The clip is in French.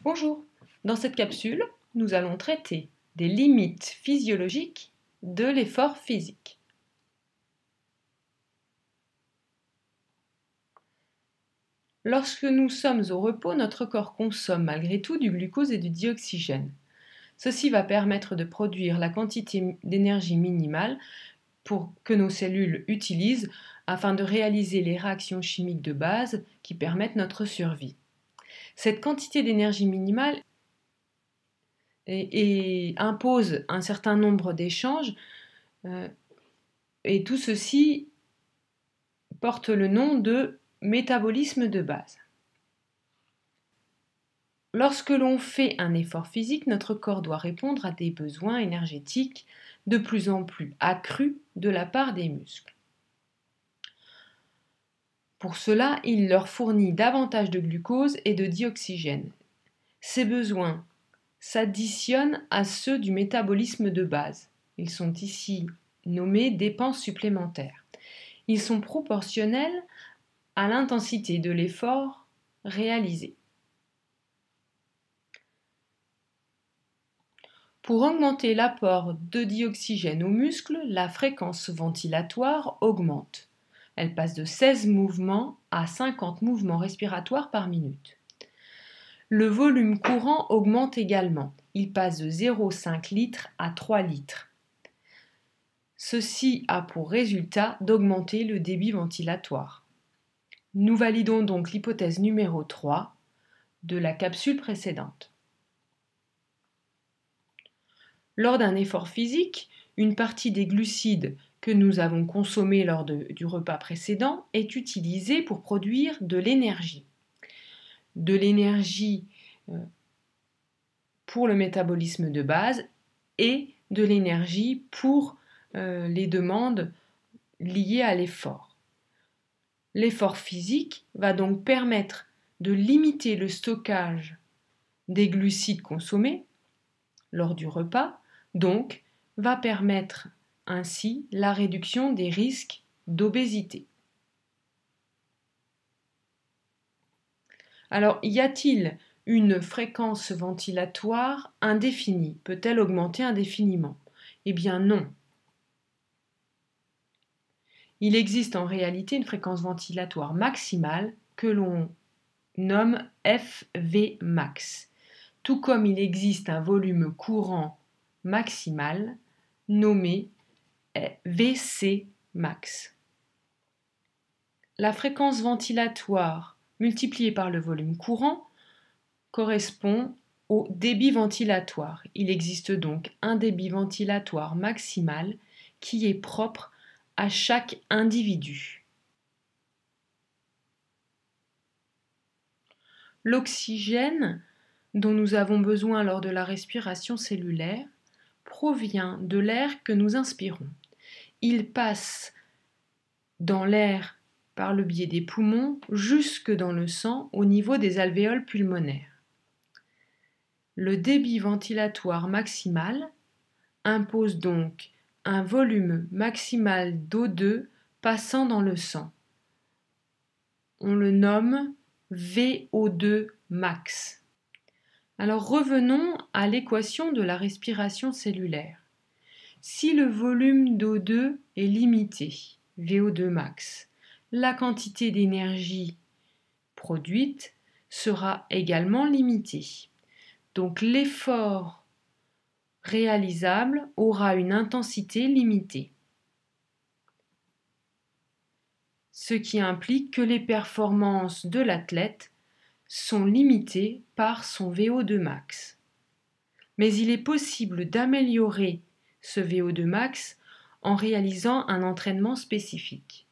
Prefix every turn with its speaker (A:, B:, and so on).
A: Bonjour, dans cette capsule, nous allons traiter des limites physiologiques de l'effort physique. Lorsque nous sommes au repos, notre corps consomme malgré tout du glucose et du dioxygène. Ceci va permettre de produire la quantité d'énergie minimale que nos cellules utilisent afin de réaliser les réactions chimiques de base qui permettent notre survie. Cette quantité d'énergie minimale et impose un certain nombre d'échanges et tout ceci porte le nom de métabolisme de base. Lorsque l'on fait un effort physique, notre corps doit répondre à des besoins énergétiques de plus en plus accrus de la part des muscles. Pour cela, il leur fournit davantage de glucose et de dioxygène. Ces besoins s'additionnent à ceux du métabolisme de base. Ils sont ici nommés dépenses supplémentaires. Ils sont proportionnels à l'intensité de l'effort réalisé. Pour augmenter l'apport de dioxygène aux muscles, la fréquence ventilatoire augmente. Elle passe de 16 mouvements à 50 mouvements respiratoires par minute. Le volume courant augmente également. Il passe de 0,5 litres à 3 litres. Ceci a pour résultat d'augmenter le débit ventilatoire. Nous validons donc l'hypothèse numéro 3 de la capsule précédente. Lors d'un effort physique, une partie des glucides que nous avons consommés lors du repas précédent est utilisée pour produire de l'énergie. De l'énergie pour le métabolisme de base et de l'énergie pour les demandes liées à l'effort. L'effort physique va donc permettre de limiter le stockage des glucides consommés lors du repas, donc va permettre ainsi la réduction des risques d'obésité. Alors, y a-t-il une fréquence ventilatoire indéfinie? Peut-elle augmenter indéfiniment? Eh bien non. Il existe en réalité une fréquence ventilatoire maximale que l'on nomme FV max, tout comme il existe un volume courant maximal nommé VC max. La fréquence ventilatoire multipliée par le volume courant correspond au débit ventilatoire. Il existe donc un débit ventilatoire maximal qui est propre à chaque individu. L'oxygène dont nous avons besoin lors de la respiration cellulaire provient de l'air que nous inspirons. Il passe dans l'air par le biais des poumons jusque dans le sang au niveau des alvéoles pulmonaires. Le débit ventilatoire maximal impose donc un volume maximal d'O2 passant dans le sang. On le nomme VO2 max. Alors revenons à l'équation de la respiration cellulaire. Si le volume d'O2 est limité, VO2 max, la quantité d'énergie produite sera également limitée. Donc l'effort réalisable aura une intensité limitée, ce qui implique que les performances de l'athlète sont limitées par son VO2 max. Mais il est possible d'améliorer ce VO2 max en réalisant un entraînement spécifique.